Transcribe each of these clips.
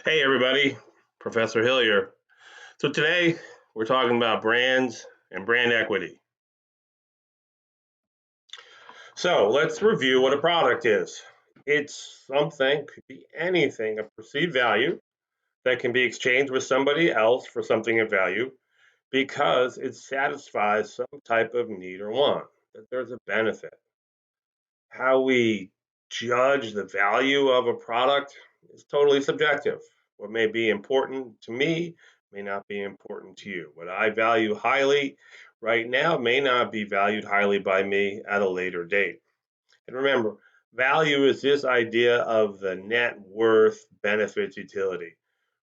Hey everybody, Professor Hill here. So today we're talking about brands and brand equity. So let's review what a product is. It's something, could be anything, of perceived value that can be exchanged with somebody else for something of value because it satisfies some type of need or want, that there's a benefit. How we judge the value of a product is totally subjective. What may be important to me may not be important to you. What I value highly right now may not be valued highly by me at a later date. And remember, value is this idea of the net worth benefits utility.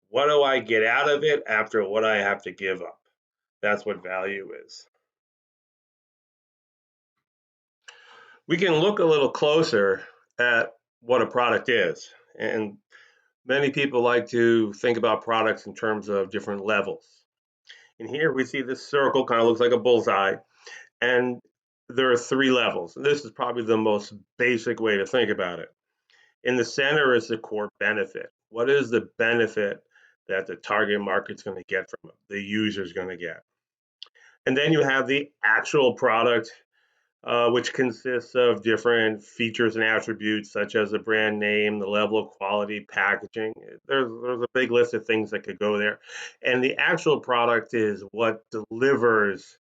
What do I get out of it after what I have to give up? That's what value is. We can look a little closer at what a product is. And many people like to think about products in terms of different levels. And here we see this circle kind of looks like a bullseye, and there are three levels. And this is probably the most basic way to think about it. In the center is the core benefit. What is the benefit that the target market's going to get from it, the user's going to get? And then you have the actual product, which consists of different features and attributes such as the brand name, the level of quality, packaging. There's a big list of things that could go there. And the actual product is what delivers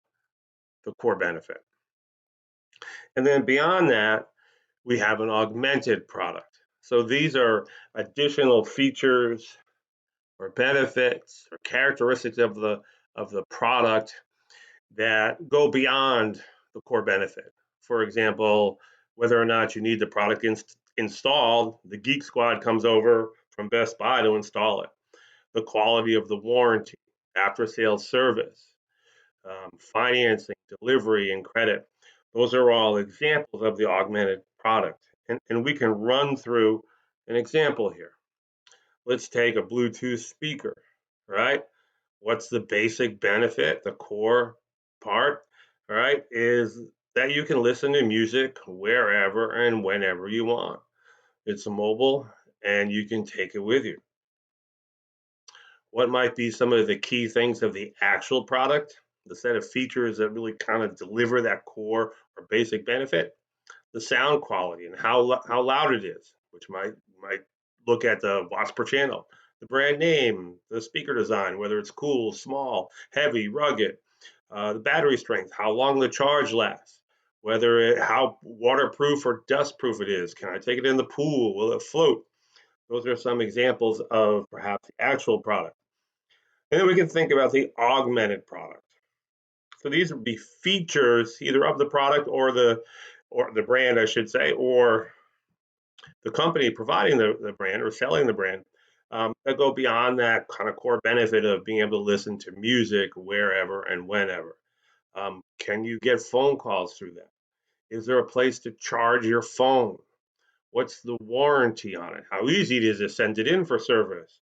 the core benefit. And then beyond that, we have an augmented product. So these are additional features or benefits or characteristics of the product that go beyond the core benefit. For example, whether or not you need the product installed, the Geek Squad comes over from Best Buy to install it. The quality of the warranty, after sales service, financing, delivery, and credit. Those are all examples of the augmented product. And we can run through an example here. Let's take a Bluetooth speaker, right? What's the basic benefit? The core part, all right, is that you can listen to music wherever and whenever you want. It's mobile and you can take it with you. What might be some of the key things of the actual product? The set of features that really kind of deliver that core or basic benefit, the sound quality and how loud it is, which might look at the watts per channel, the brand name, the speaker design, whether it's cool, small, heavy, rugged, the battery strength, how long the charge lasts, how waterproof or dustproof it is. Can I take it in the pool? Will it float? Those are some examples of perhaps the actual product. And then we can think about the augmented product. So these would be features either of the product or the brand, I should say, or the company providing the brand or selling the brand that go beyond that kind of core benefit of being able to listen to music wherever and whenever. Can you get phone calls through that? Is there a place to charge your phone? What's the warranty on it? How easy it is to send it in for service?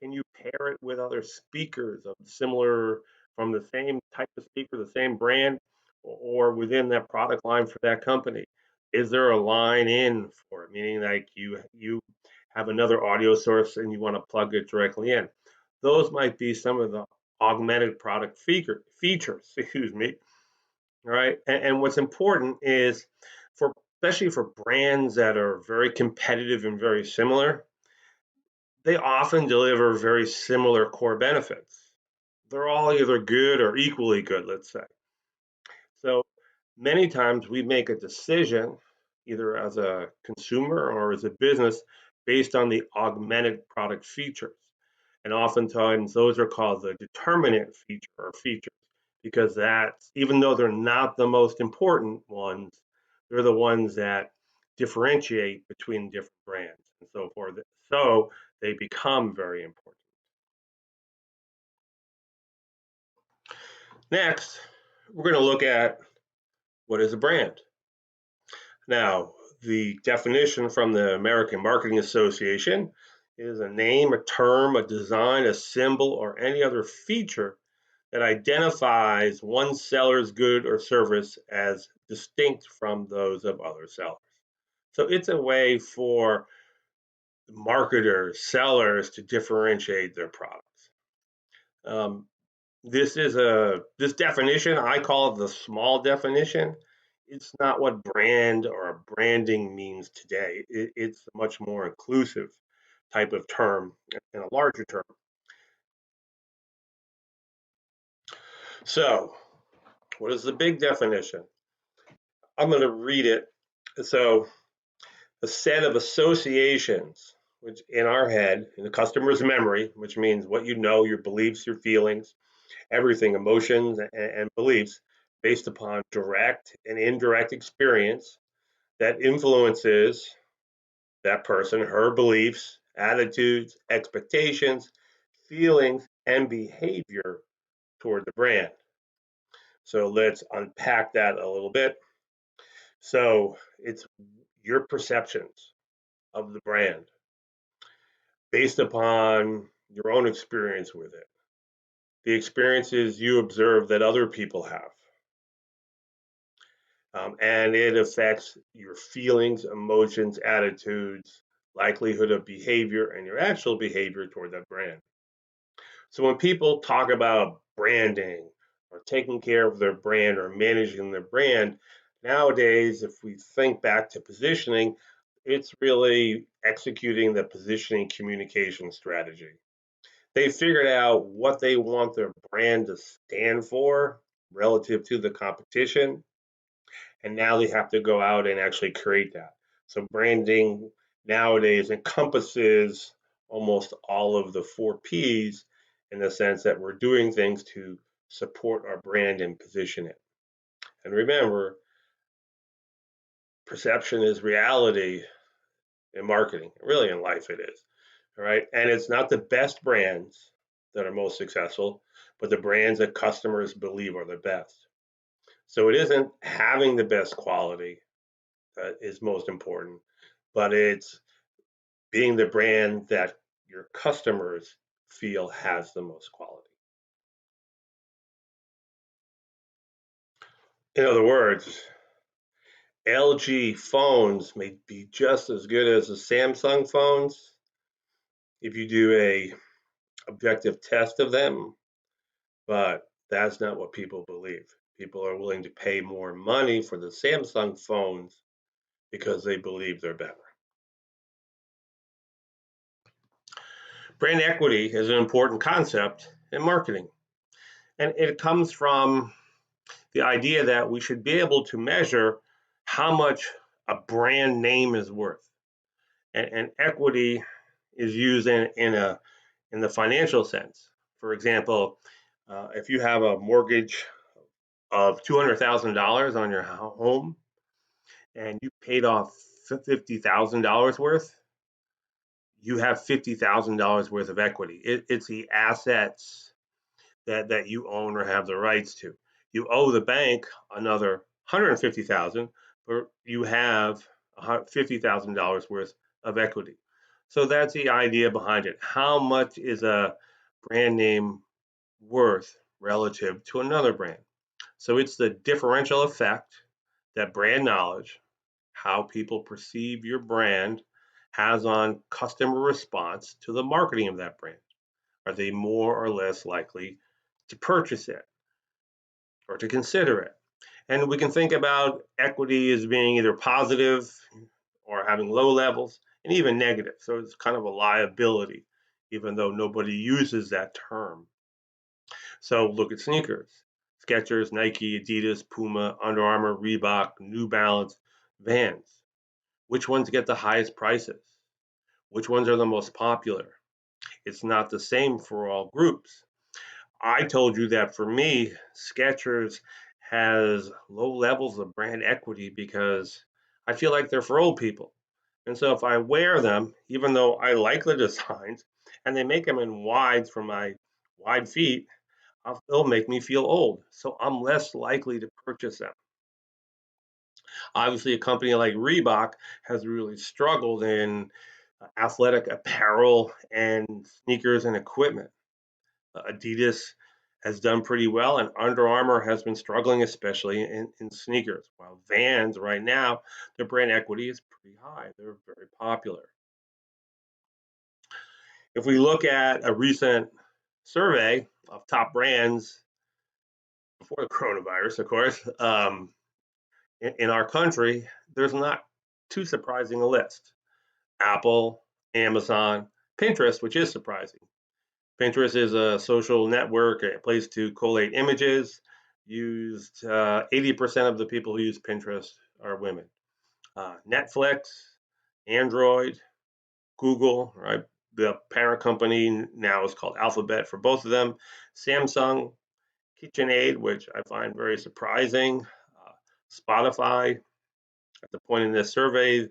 Can you pair it with other speakers of similar from the same type of speaker, the same brand, or within that product line for that company? Is there a line in for it? Meaning like you have another audio source and you want to plug it directly in. Those might be some of the augmented product features, excuse me. All right. And what's important is for especially for brands that are very competitive and very similar, they often deliver very similar core benefits. They're all either good or equally good, let's say. So many times we make a decision, either as a consumer or as a business, based on the augmented product features. And oftentimes those are called the determinant feature or features because that's, even though they're not the most important ones, they're the ones that differentiate between different brands and so forth. So they become very important. Next, we're going to look at what is a brand. Now, the definition from the American Marketing Association is a name, a term, a design, a symbol, or any other feature that identifies one seller's good or service as distinct from those of other sellers. So it's a way for marketers, sellers to differentiate their products. Um, this definition, I call it the small definition. It's not what brand or branding means today. It's a much more inclusive type of term and a larger term. So, what is the big definition? I'm going to read it. So, a set of associations, which in our head, in the customer's memory, which means what you know, your beliefs, your feelings, everything, emotions and beliefs, based upon direct and indirect experience that influences that person, her beliefs, attitudes, expectations, feelings, and behavior toward the brand. So let's unpack that a little bit. So it's your perceptions of the brand based upon your own experience with it, the experiences you observe that other people have. And it affects your feelings, emotions, attitudes, likelihood of behavior, and your actual behavior toward that brand. So when people talk about branding or taking care of their brand or managing their brand, nowadays, if we think back to positioning, it's really executing the positioning communication strategy. They figured out what they want their brand to stand for relative to the competition, and now they have to go out and actually create that. So branding nowadays encompasses almost all of the four P's in the sense that we're doing things to support our brand and position it. And remember, perception is reality in marketing. Really, in life, it is. All right. And it's not the best brands that are most successful, but the brands that customers believe are the best. So it isn't having the best quality that is most important, but it's being the brand that your customers feel has the most quality. In other words, LG phones may be just as good as the Samsung phones if you do a objective test of them, but that's not what people believe. People are willing to pay more money for the Samsung phones because they believe they're better. Brand equity is an important concept in marketing, and it comes from the idea that we should be able to measure how much a brand name is worth. And equity is used in the financial sense. For example, if you have a mortgage of $200,000 on your home and you paid off $50,000 worth, you have $50,000 worth of equity. It's the assets that you own or have the rights to. You owe the bank another 150,000, but you have $50,000 worth of equity. So that's the idea behind it. How much is a brand name worth relative to another brand? So it's the differential effect that brand knowledge, how people perceive your brand, has on customer response to the marketing of that brand. Are they more or less likely to purchase it or to consider it? And we can think about equity as being either positive or having low levels and even negative. So it's kind of a liability, even though nobody uses that term. So look at sneakers: Skechers, Nike, Adidas, Puma, Under Armour, Reebok, New Balance, Vans. Which ones get the highest prices? Which ones are the most popular? It's not the same for all groups. I told you that for me, Skechers has low levels of brand equity because I feel like they're for old people. And so if I wear them, even though I like the designs and they make them in wides for my wide feet, they'll make me feel old. So I'm less likely to purchase them. Obviously, a company like Reebok has really struggled in athletic apparel and sneakers and equipment. Adidas has done pretty well, and Under Armour has been struggling, especially in sneakers. While Vans, right now, their brand equity is pretty high. They're very popular. If we look at a recent survey of top brands before the coronavirus, of course, in our country, there's not too surprising a list. Apple, Amazon, Pinterest, which is surprising. Pinterest is a social network, a place to collate images. Used 80% of the people who use Pinterest are women. Netflix, Android, Google, right? The parent company now is called Alphabet for both of them. Samsung, KitchenAid, which I find very surprising. Spotify, at the point in this survey,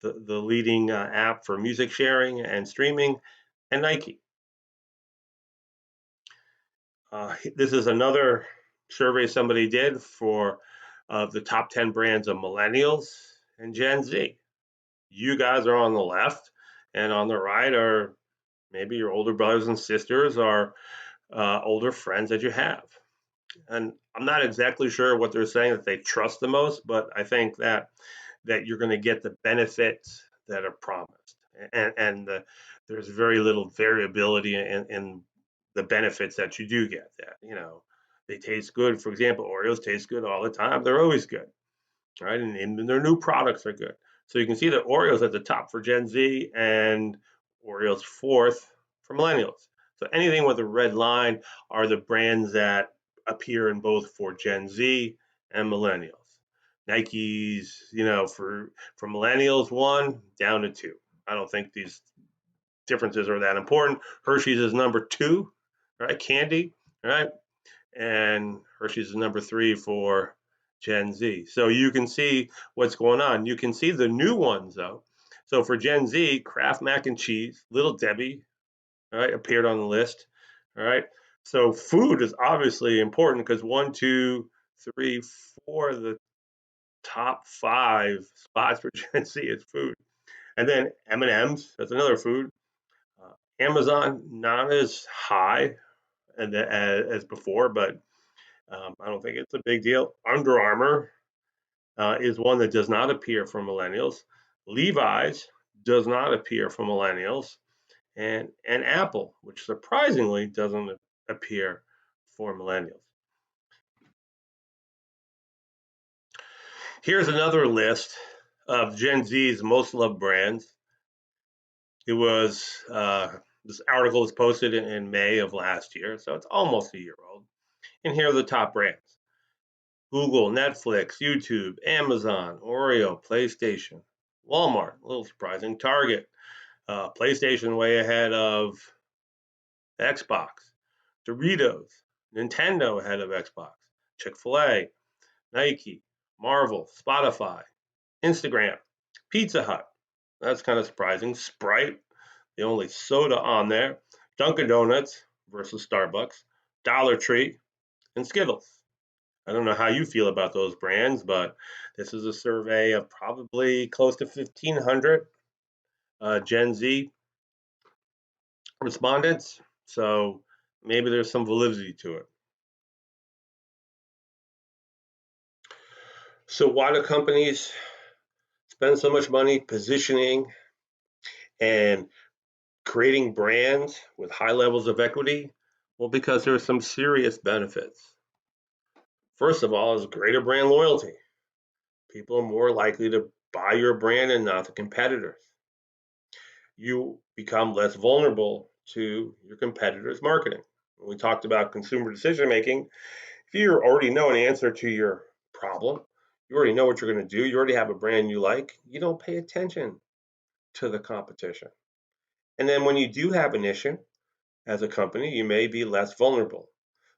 the leading app for music sharing and streaming, and Nike. This is another survey somebody did for the top 10 brands of millennials and Gen Z. You guys are on the left, and on the right are maybe your older brothers and sisters or older friends that you have. And I'm not exactly sure what they're saying that they trust the most, but I think that you're going to get the benefits that are promised, and there's very little variability in the benefits that you do get. That they taste good. For example, Oreos taste good all the time. They're always good, right? And their new products are good. So you can see that Oreos at the top for Gen Z and Oreos fourth for millennials. So anything with a red line are the brands that appear in both for Gen Z and millennials. Nike's, for millennials, 1 down to 2. I don't think these differences are that important. Hershey's is number 2, right? Candy, right? And Hershey's is number 3 for Gen Z. So you can see what's going on. You can see the new ones though. So for Gen Z, Kraft Mac and Cheese, Little Debbie, all right, appeared on the list. All right. So food is obviously important because 1, 2, 3, 4 of the top 5 spots for Gen Z is food. And then M&M's, that's another food. Amazon, not as high as before, but I don't think it's a big deal. Under Armour is one that does not appear for millennials. Levi's does not appear for millennials, and Apple, which surprisingly doesn't appear for millennials. Here's another list of Gen Z's most loved brands. It was this article was posted in May of last year, so it's almost a year old. And here are the top brands: Google, Netflix, YouTube, Amazon, Oreo, PlayStation, Walmart, a little surprising, Target, PlayStation way ahead of Xbox, Doritos, Nintendo ahead of Xbox, Chick-fil-A, Nike, Marvel, Spotify, Instagram, Pizza Hut. That's kind of surprising. Sprite, the only soda on there. Dunkin' Donuts versus Starbucks, Dollar Tree, and Skittles. I don't know how you feel about those brands, but this is a survey of probably close to 1,500 Gen Z respondents. So maybe there's some validity to it. So why do companies spend so much money positioning and creating brands with high levels of equity? Well, because there are some serious benefits. First of all, is greater brand loyalty. People are more likely to buy your brand and not the competitors. You become less vulnerable to your competitors' marketing. When we talked about consumer decision making, if you already know an answer to your problem, you already know what you're going to do, you already have a brand you like, you don't pay attention to the competition. And then when you do have an issue as a company, you may be less vulnerable.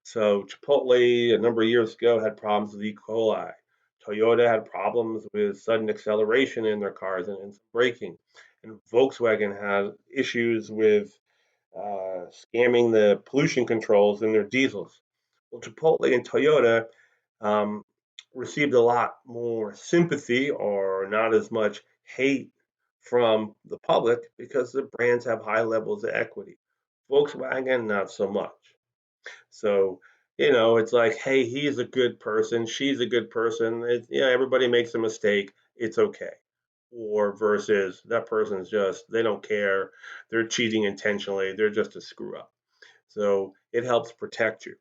So Chipotle a number of years ago had problems with E. coli. Toyota had problems with sudden acceleration in their cars and braking. And Volkswagen had issues with scamming the pollution controls in their diesels. Well, Chipotle and Toyota um, received a lot more sympathy or not as much hate from the public because the brands have high levels of equity. Volkswagen, not so much. So, it's like, hey, he's a good person, she's a good person. Everybody makes a mistake. It's okay. or versus that person's just, they don't care, they're cheating intentionally, they're just a screw up. So it helps protect you.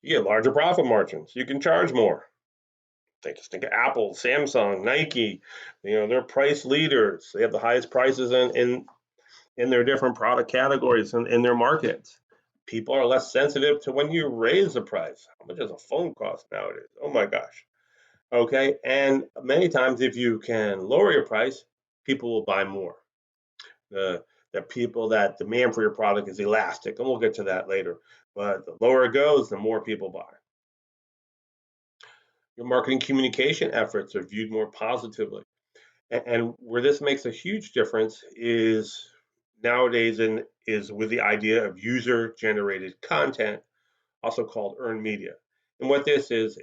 You get larger profit margins, you can charge more. Think of Apple, Samsung, Nike. They're price leaders. They have the highest prices in their different product categories and in their markets. People are less sensitive to when you raise the price. How much does a phone cost nowadays? Oh my gosh. Okay. And many times, if you can lower your price, people will buy more. The people, that demand for your product is elastic, and we'll get to that later. But the lower it goes, the more people buy. Your marketing communication efforts are viewed more positively. And where this makes a huge difference is nowadays is with the idea of user generated content, also called earned media. And what this is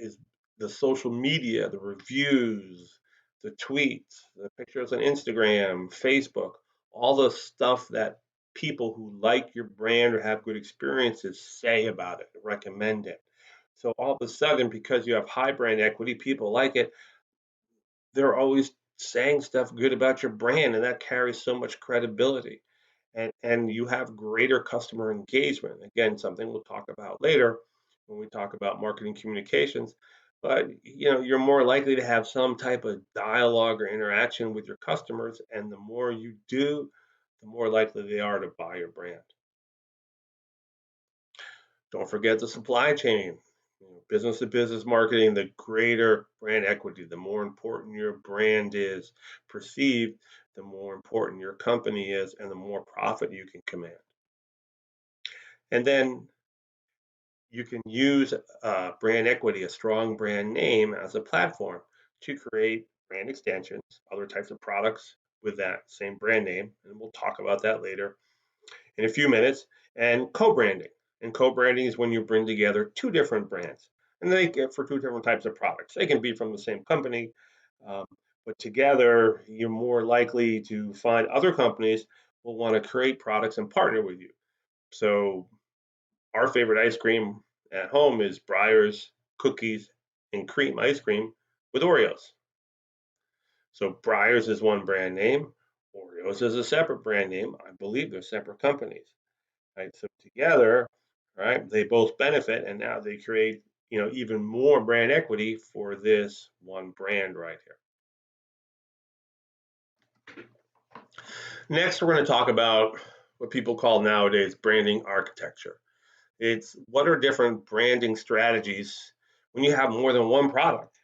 the social media, the reviews, the tweets, the pictures on Instagram, Facebook, all the stuff that people who like your brand or have good experiences say about it, recommend it. So all of a sudden, because you have high brand equity, people like it, they're always saying stuff good about your brand, and that carries so much credibility. And you have greater customer engagement. Again, something we'll talk about later when we talk about marketing communications. But you're more likely to have some type of dialogue or interaction with your customers, and the more you do, the more likely they are to buy your brand. Don't forget the supply chain. Business to business marketing, the greater brand equity, the more important your brand is perceived, the more important your company is, and the more profit you can command. And then you can use brand equity, a strong brand name, as a platform to create brand extensions, other types of products with that same brand name. And we'll talk about that later in a few minutes. And co-branding. And co-branding is when you bring together two different brands, and they get for two different types of products. They can be from the same company, um, but together you're more likely to find other companies will want to create products and partner with you. So our favorite ice cream at home is Breyers cookies and cream ice cream with Oreos. So Breyers is one brand name, Oreos is a separate brand name. I believe they're separate companies. Right? So together, right, they both benefit, and now they create, even more brand equity for this one brand right here. Next, we're going to talk about what people call nowadays branding architecture. It's what are different branding strategies when you have more than one product?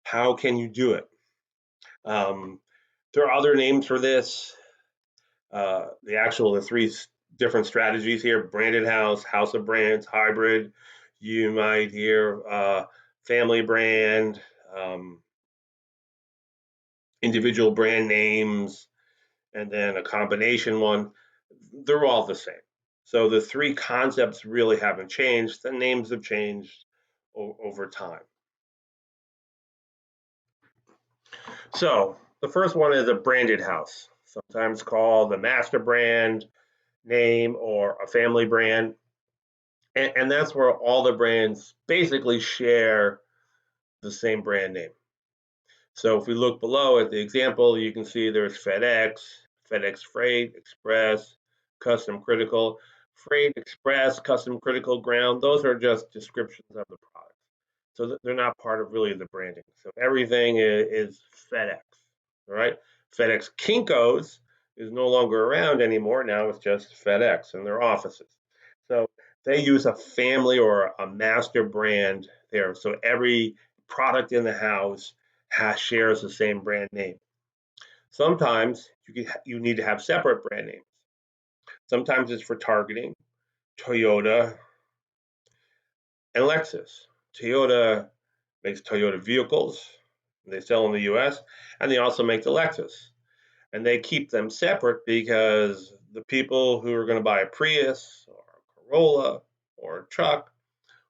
How can you do it? Um, there are other names for this. The three different strategies here: branded house, house of brands, hybrid. You might hear family brand, um, individual brand names, and then a combination one. They're all the same. So the three concepts really haven't changed. The names have changed over time. So the first one is a branded house, sometimes called the master brand name or a family brand. And that's where all the brands basically share the same brand name. So if we look below at the example, you can see there's FedEx, FedEx Freight, Express, Custom Critical. Freight, Express, Custom Critical, Ground, those are just descriptions of the product. So they're not part of really the branding. So everything is FedEx, all right? FedEx Kinko's is no longer around anymore. Now it's just FedEx in their offices. So they use a family or a master brand there. So every product in the house shares the same brand name. Sometimes you need to have separate brand names. Sometimes it's for targeting. Toyota and Lexus. Toyota makes Toyota vehicles. They sell in the US, and they also make the Lexus. And they keep them separate because the people who are going to buy a Prius or a Corolla or a truck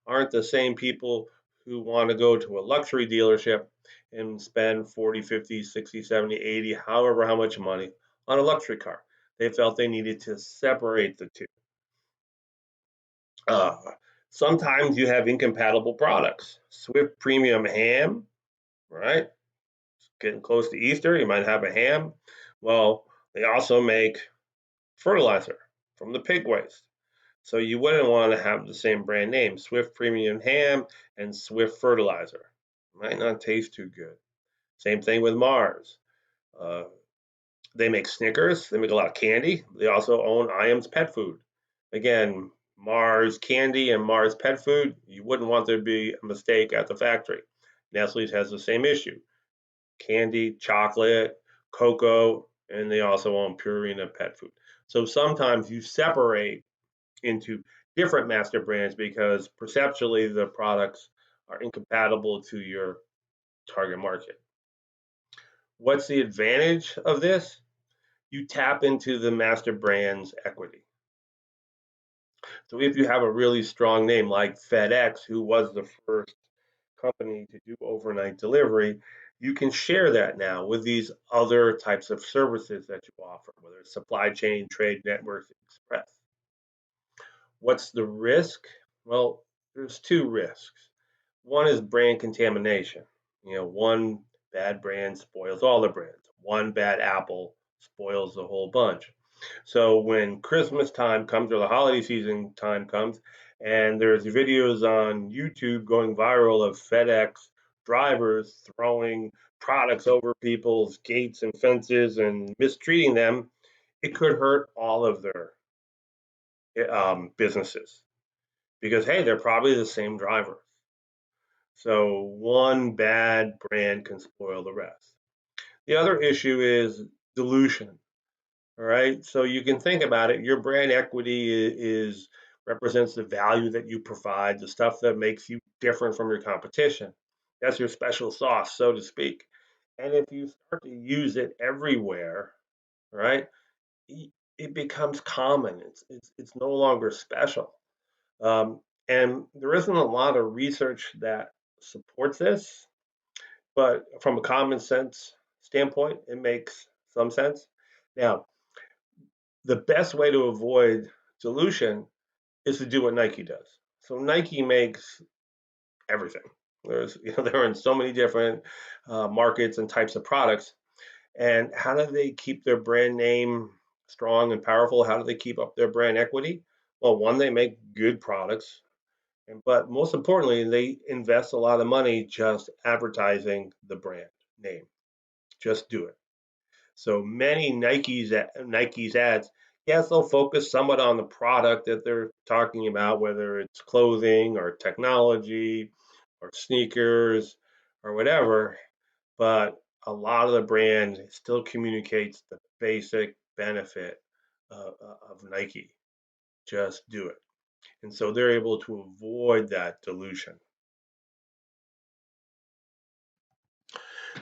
aren't the same people who want to go to a luxury dealership and spend 40, 50, 60, 70, 80, however how much money on a luxury car. They felt they needed to separate the two. Uh, Sometimes you have incompatible products. Swift Premium Ham, right? Getting close to Easter, you might have a ham. Well, they also make fertilizer from the pig waste. So you wouldn't want to have the same brand name, Swift Premium Ham and Swift Fertilizer. Might not taste too good. Same thing with Mars. Uh, they make Snickers. They make a lot of candy. They also own Iams Pet Food. Again, Mars Candy and Mars Pet Food, you wouldn't want there to be a mistake at the factory. Nestle's has the same issue. Candy, chocolate, cocoa, and they also own Purina Pet Food. So sometimes you separate into different master brands because perceptually the products are incompatible to your target market. What's the advantage of this? You tap into the master brand's equity. So if you have a really strong name like FedEx, who was the first company to do overnight delivery, you can share that now with these other types of services that you offer, whether it's supply chain, trade networks, express. What's the risk? Well, there's two risks. One is brand contamination. One bad brand spoils all the brands. One bad apple spoils the whole bunch. So when Christmas time comes or the holiday season time comes, and there's videos on YouTube going viral of FedEx drivers throwing products over people's gates and fences and mistreating them, it could hurt all of their businesses because hey, they're probably the same drivers. So one bad brand can spoil the rest. The other issue is dilution. All right. So you can think about it. Your brand equity is represents the value that you provide, the stuff that makes you different from your competition. That's your special sauce, so to speak. And if you start to use it everywhere, right, it becomes common. It's no longer special. And there isn't a lot of research that supports this, but from a common sense standpoint, it makes some sense. Now, the best way to avoid dilution is to do what Nike does. So Nike makes everything. They're in so many different markets and types of products. And how do they keep their brand name strong and powerful? How do they keep up their brand equity? Well, one, they make good products, but most importantly, they invest a lot of money just advertising the brand name. Just do it. So many Nike's ads, yes, they'll focus somewhat on the product that they're talking about, whether it's clothing or technology or sneakers or whatever, but a lot of the brand still communicates the basic benefit of Nike. Just do it. And so they're able to avoid that dilution.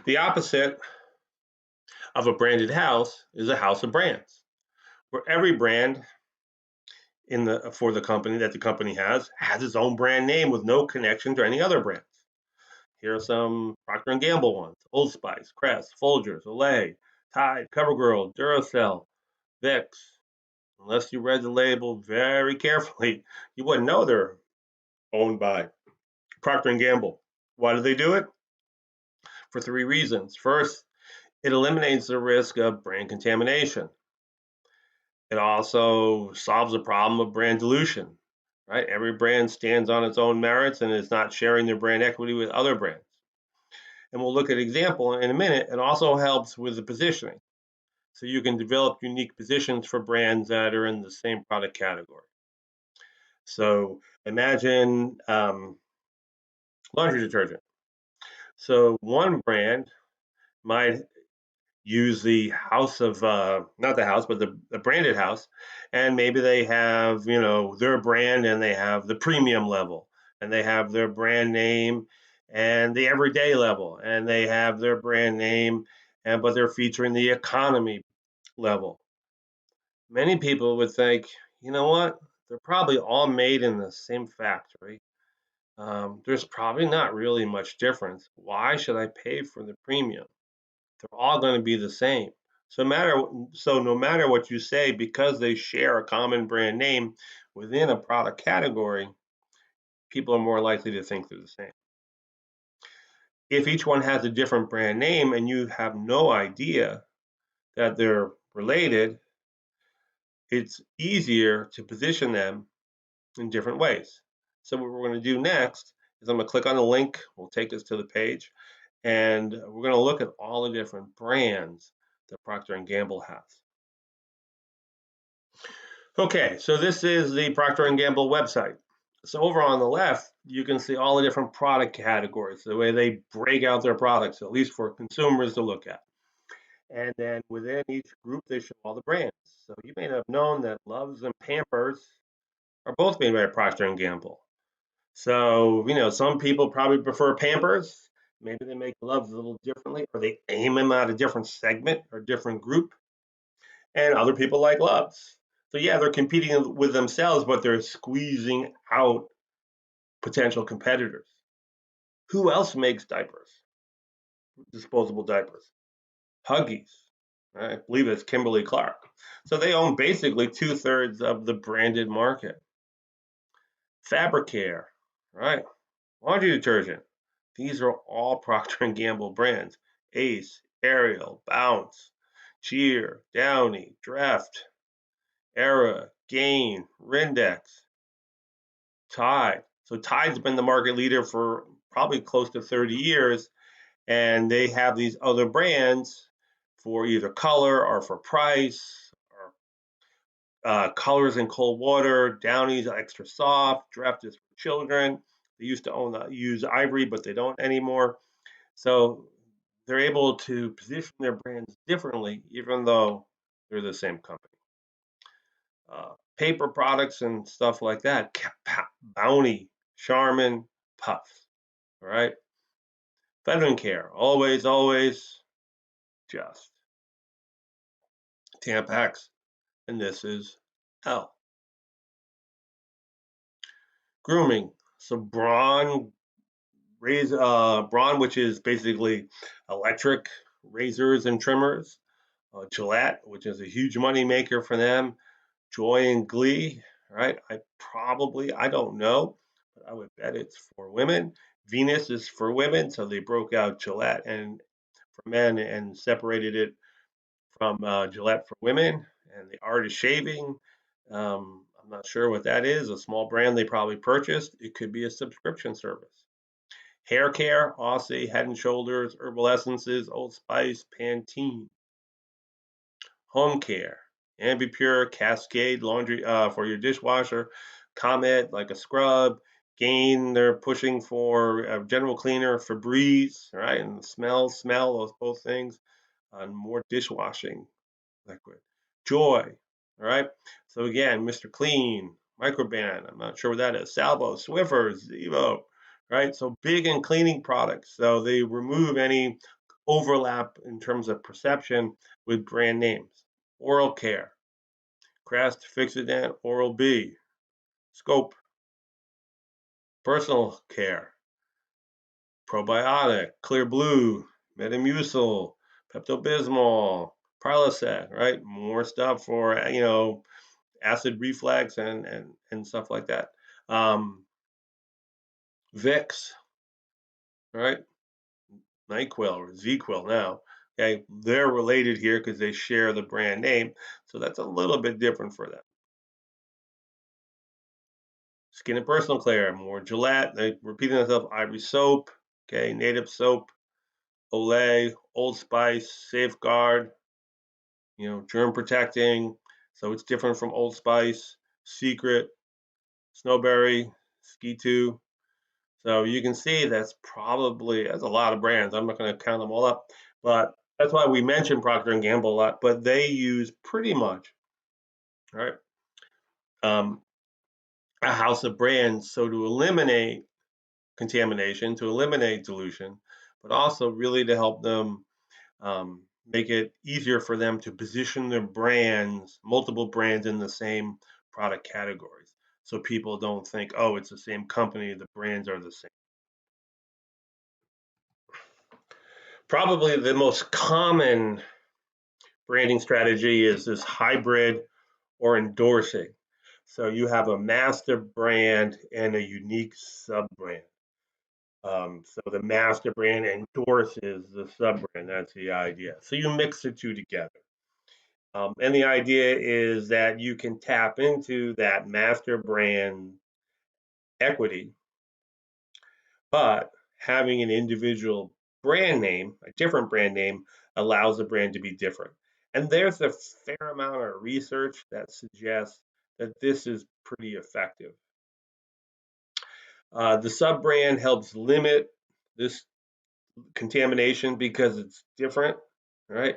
The opposite of a branded house is a house of brands, where every brand in the for the company that the company has its own brand name with no connection to any other brands. Here are some Procter and Gamble ones: Old Spice, Crest, Folgers, Olay, Tide, CoverGirl, Duracell, Vicks. Unless you read the label very carefully, you wouldn't know they're owned by Procter and Gamble. Why do they do it? For three reasons. First, it eliminates the risk of brand contamination. It also solves the problem of brand dilution, right? Every brand stands on its own merits and is not sharing their brand equity with other brands. And we'll look at an example in a minute. It also helps with the positioning. So you can develop unique positions for brands that are in the same product category. So imagine laundry detergent. So one brand might use the house of not the house but the branded house, and maybe they have their brand and they have the premium level and they have their brand name and the everyday level and they have their brand name, and but they're featuring the economy level. Many people would think, you know what, they're probably all made in the same factory. There's probably not really much difference. Why should I pay for the premium? They're all going to be the same. So no matter what you say, because they share a common brand name within a product category, people are more likely to think they're the same. If each one has a different brand name and you have no idea that they're related, it's easier to position them in different ways. So what we're going to do next is I'm going to click on the link. We'll take us to the page, and we're going to look at all the different brands that Procter and Gamble has. Okay, so this is the Procter and Gamble website. So over on the left, you can see all the different product categories, the way they break out their products, at least for consumers to look at. And then within each group, they show all the brands. So you may have known that Luvs and Pampers are both made by Procter and Gamble. So, some people probably prefer Pampers. Maybe they make Luvs a little differently, or they aim them at a different segment or different group. And other people like Luvs. So, yeah, they're competing with themselves, but they're squeezing out potential competitors. Who else makes diapers? Disposable diapers. Huggies. I believe it's Kimberly Clark. So they own basically 2/3 of the branded market. Fabricare, right? Laundry detergent. These are all Procter and Gamble brands. Ace, Ariel, Bounce, Cheer, Downy, Dreft, Era, Gain, Rindex, Tide. So Tide's been the market leader for probably close to 30 years, and they have these other brands for either color or for price, or colors in cold water. Downy's extra soft. Dreft is for children. They used to use Ivory, but they don't anymore. So they're able to position their brands differently, even though they're the same company. Paper products and stuff like that. Bounty, Charmin, Puffs. All right. Feminine care. Always, always just. Tampax. And this is L. Grooming. So Braun, which is basically electric razors and trimmers. Gillette, which is a huge money maker for them. Joy and Glee, right? I don't know, but I would bet it's for women. Venus is for women, so they broke out Gillette and for men and separated it from Gillette for women. And the Art of Shaving, I'm not sure what that is. A small brand they probably purchased. It could be a subscription service. Hair care, Aussie, Head and Shoulders, Herbal Essences, Old Spice, Pantene. Home care, Ambipure, Cascade laundry for your dishwasher, Comet like a scrub, Gain they're pushing for a general cleaner, Febreze, right, and smell those both things, and more dishwashing liquid. Joy, all right. So again, Mr. Clean, Microban, I'm not sure what that is. Salvo, Swiffer's, Zevo, right? So big in cleaning products. So they remove any overlap in terms of perception with brand names. Oral care, Crest, Fixodent, Oral B, Scope, personal care, probiotic, Clear Blue, Metamucil, Pepto Bismol, Prilosec, right? More stuff for acid reflux and stuff like that. Vicks, right? NyQuil or ZQuil now. Okay, they're related here because they share the brand name, so that's a little bit different for them. Skin and personal care, more Gillette. They repeating themselves. Ivory soap, okay, Native soap, Olay, Old Spice, Safeguard, germ protecting. So it's different from Old Spice, Secret, Snowberry, Ski2. So you can see that's a lot of brands. I'm not going to count them all up, but that's why we mention Procter and Gamble a lot. But they use pretty much, right, a house of brands. So to eliminate contamination, to eliminate dilution, but also really to help them make it easier for them to position their brands, multiple brands in the same product categories. So people don't think, oh, it's the same company, the brands are the same. Probably the most common branding strategy is this hybrid or endorsing. So you have a master brand and a unique sub brand. So the master brand endorses the sub brand. That's the idea. So you mix the two together. And the idea is that you can tap into that master brand equity, but having an individual brand name, a different brand name, allows the brand to be different. And there's a fair amount of research that suggests that this is pretty effective. The sub brand helps limit this contamination because it's different, right?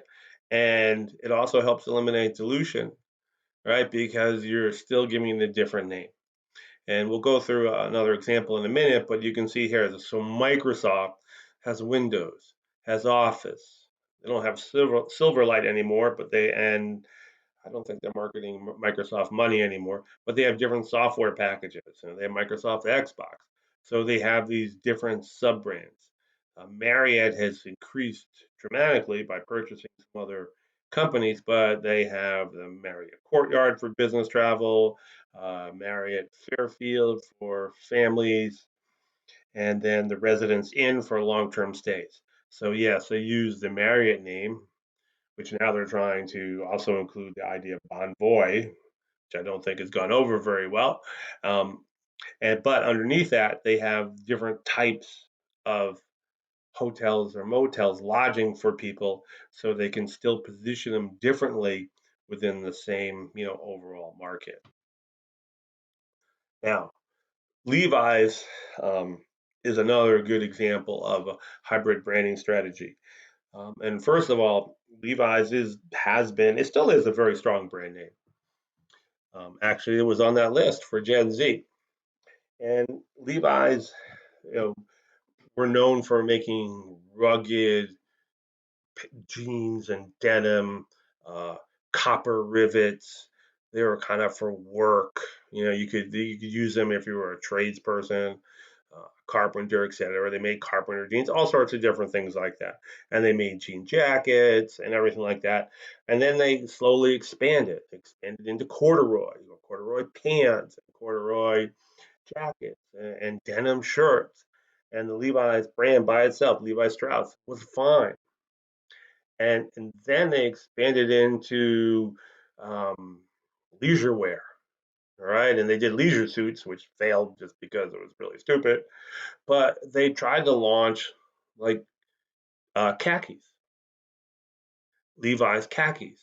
And it also helps eliminate dilution, right? Because you're still giving it a different name. And we'll go through another example in a minute, but you can see here, so Microsoft has Windows, has Office. They don't have Silverlight anymore, but and I don't think they're marketing Microsoft Money anymore, but they have different software packages. They have Microsoft Xbox. So they have these different sub brands. Marriott has increased dramatically by purchasing some other companies, but they have the Marriott Courtyard for business travel, Marriott Fairfield for families, and then the Residence Inn for long term stays. So, yes, they use the Marriott name, which now they're trying to also include the idea of Bonvoy, which I don't think has gone over very well. Um, but underneath that, they have different types of hotels or motels, lodging for people, so they can still position them differently within the same, overall market. Now, Levi's is another good example of a hybrid branding strategy. And first of all, Levi's has been, it still is a very strong brand name. Actually, it was on that list for Gen Z. And Levi's, you know, were known for making rugged jeans and denim, uh, copper rivets. They were kind of for work. You could use them if you were a tradesperson, carpenter, etc. They made carpenter jeans, all sorts of different things like that. And they made jean jackets and everything like that. And then they slowly expanded into corduroy pants, and corduroy jackets, and denim shirts. And the Levi's brand by itself, Levi Strauss, was fine. And then they expanded into um, leisure wear, all right? And they did leisure suits, which failed just because it was really stupid. But they tried to launch like khakis, Levi's khakis.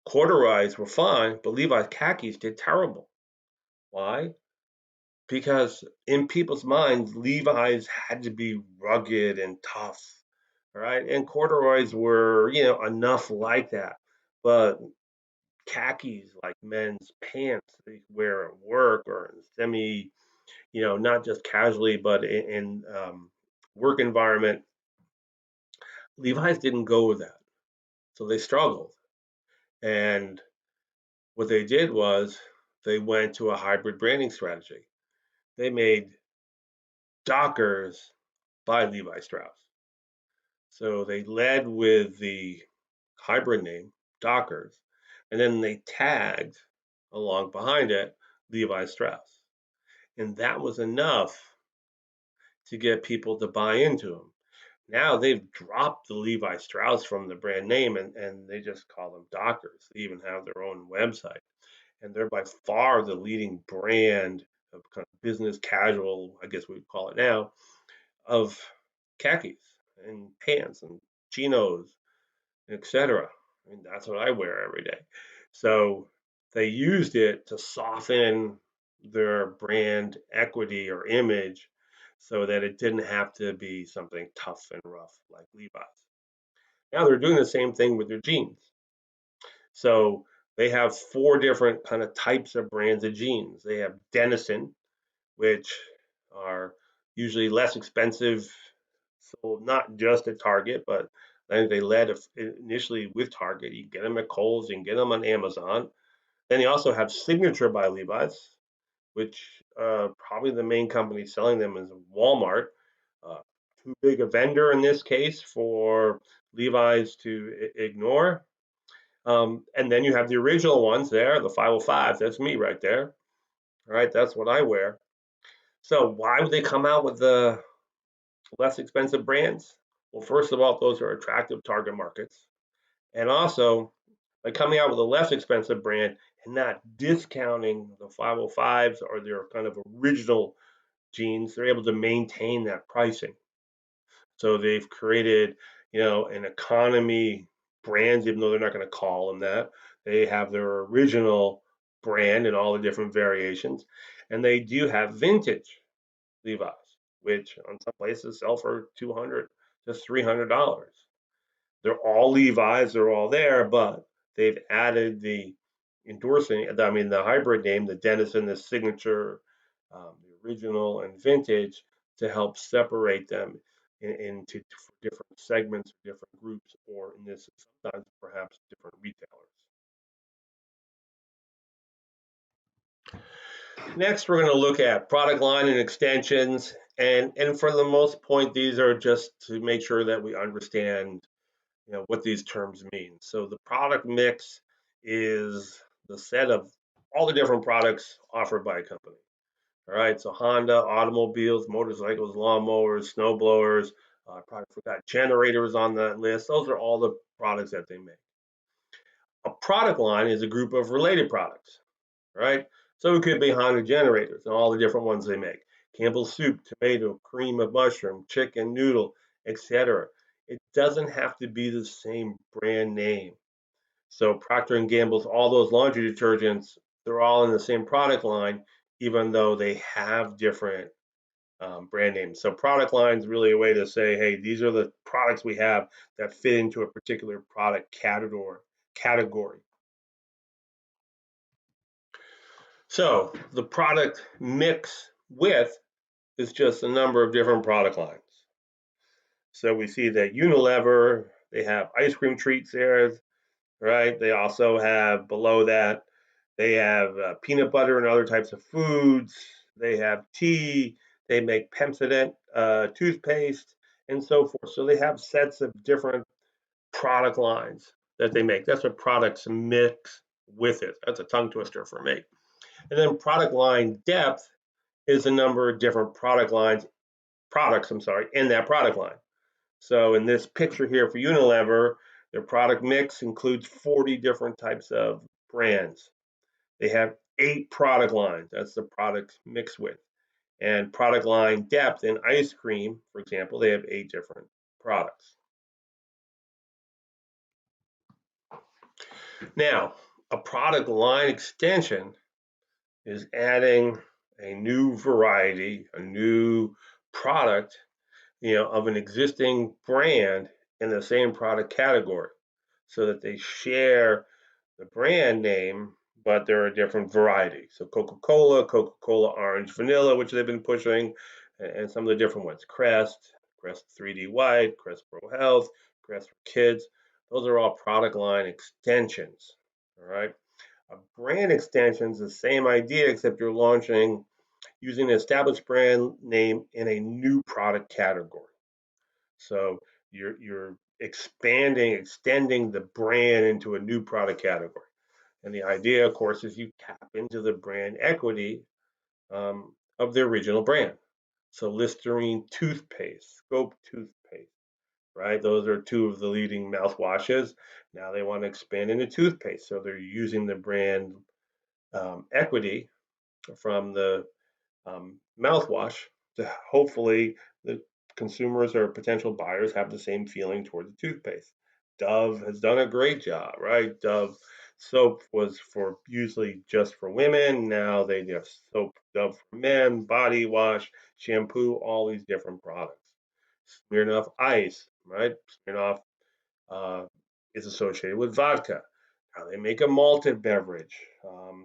Corduroys were fine, but Levi's khakis did terrible. Why? Because in people's minds, Levi's had to be rugged and tough, right? And corduroys were, enough like that. But khakis, like men's pants they wear at work or in semi, not just casually, but in work environment, Levi's didn't go with that. So they struggled. And what they did was they went to a hybrid branding strategy. They made Dockers by Levi Strauss. So they led with the hybrid name, Dockers, and then they tagged along behind it Levi Strauss. And that was enough to get people to buy into them. Now they've dropped the Levi Strauss from the brand name and they just call them Dockers. They even have their own website. And they're by far the leading brand of kind of business casual, I guess we would call it now, of khakis and pants and chinos, etc. I mean, that's what I wear every day. So they used it to soften their brand equity or image so that it didn't have to be something tough and rough like Levi's. Now they're doing the same thing with their jeans. So they have four different kind of types of brands of jeans. They have Denizen, which are usually less expensive, so not just at Target, but I think they led initially with Target. You can get them at Kohl's, you can get them on Amazon. Then you also have Signature by Levi's, which probably the main company selling them is Walmart. Uh, too big a vendor in this case for Levi's to ignore. And then you have the original ones there, the 505. That's me right there. All right, that's what I wear. So why would they come out with the less expensive brands. Well, first of all, those are attractive target markets. And also, by coming out with a less expensive brand and not discounting the 505s or their kind of original jeans, they're able to maintain that pricing. So they've created, an economy brands, even though they're not going to call them that. They have their original brand in all the different variations, and they do have vintage Levi's, which on some places sell for 200 to $300. They're all Levi's, they're all there, but they've added the the hybrid name, the Denizen, the signature, the original, and vintage to help separate them into different segments, different groups, or in this sometimes perhaps different retailers. Next, we're going to look at product line and extensions, and for the most point, these are just to make sure that we understand what these terms mean. So the product mix is the set of all the different products offered by a company. All right, so Honda, automobiles, motorcycles, lawnmowers, snow blowers. I probably forgot generators on that list. Those are all the products that they make. A product line is a group of related products, right? So it could be Honda generators and all the different ones they make. Campbell's soup, tomato, cream of mushroom, chicken, noodle, etc. It doesn't have to be the same brand name. So Procter and Gamble's, all those laundry detergents, they're all in the same product line, even though they have different brand names. So product line is really a way to say, hey, these are the products we have that fit into a particular product category. So the product mix with is just a number of different product lines. So we see that Unilever, they have ice cream treats there, right? They also have below that, they have peanut butter and other types of foods. They have tea. They make Pepsodent toothpaste and so forth. So they have sets of different product lines that they make. That's what products mix with it. That's a tongue twister for me. And then product line depth is a number of different products, in that product line. So in this picture here for Unilever, their product mix includes 40 different types of brands. They have 8 product lines. That's the products mixed with. And product line depth in ice cream, for example, they have 8 different products. Now, a product line extension is adding a new variety, a new product, of an existing brand in the same product category so that they share the brand name, but there are different varieties. So Coca-Cola Orange Vanilla, which they've been pushing, and some of the different ones. Crest 3D White, Crest Pro Health, Crest for Kids. Those are all product line extensions. All right. A brand extension is the same idea, except you're launching using an established brand name in a new product category. So you're extending the brand into a new product category. And the idea, of course, is you tap into the brand equity of the original brand. So Listerine toothpaste, Scope toothpaste, right? Those are two of the leading mouthwashes. Now they want to expand into toothpaste. So they're using the brand equity from the mouthwash to hopefully the consumers or potential buyers have the same feeling toward the toothpaste. Dove has done a great job, right? Dove soap was for usually just for women. Now they have soap, Dove for men, body wash, shampoo, all these different products. Smirnoff Ice, right? Smirnoff uh, is associated with vodka. Now they make a malted beverage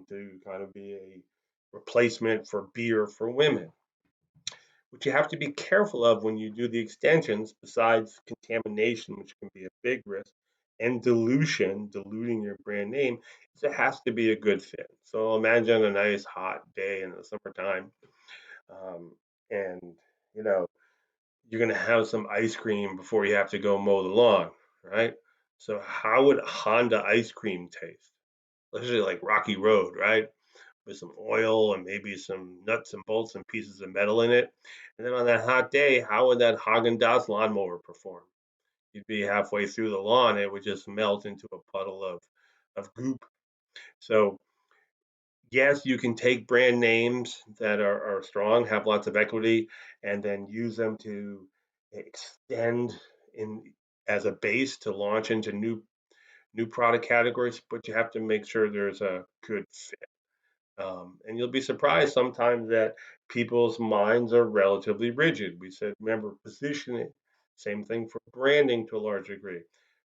to kind of be a replacement for beer for women. What you have to be careful of when you do the extensions, besides contamination, which can be a big risk, and diluting your brand name, is it has to be a good fit. So imagine a nice hot day in the summertime, um, and you know you're going to have some ice cream before you have to go mow the lawn, right? So how would Honda ice cream taste? Literally like Rocky Road, right? with some oil and maybe some nuts and bolts and pieces of metal in it. And then on that hot day, how would that Haagen-Dazs lawnmower perform? You'd be halfway through the lawn, it would just melt into a puddle of goop. So yes, you can take brand names that are strong, have lots of equity, and then use them to extend in as a base to launch into new product categories, but you have to make sure there's a good fit. And you'll be surprised sometimes that people's minds are relatively rigid. We said, remember, positioning, same thing for branding to a large degree.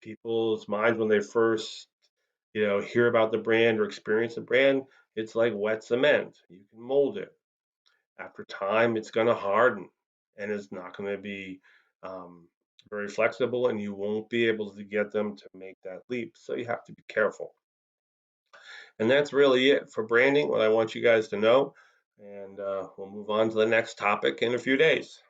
People's minds, when they first, hear about the brand or experience the brand, it's like wet cement. You can mold it. After time, it's going to harden and it's not going to be um, very flexible, and you won't be able to get them to make that leap. So you have to be careful. And that's really it for branding, what I want you guys to know. And we'll move on to the next topic in a few days.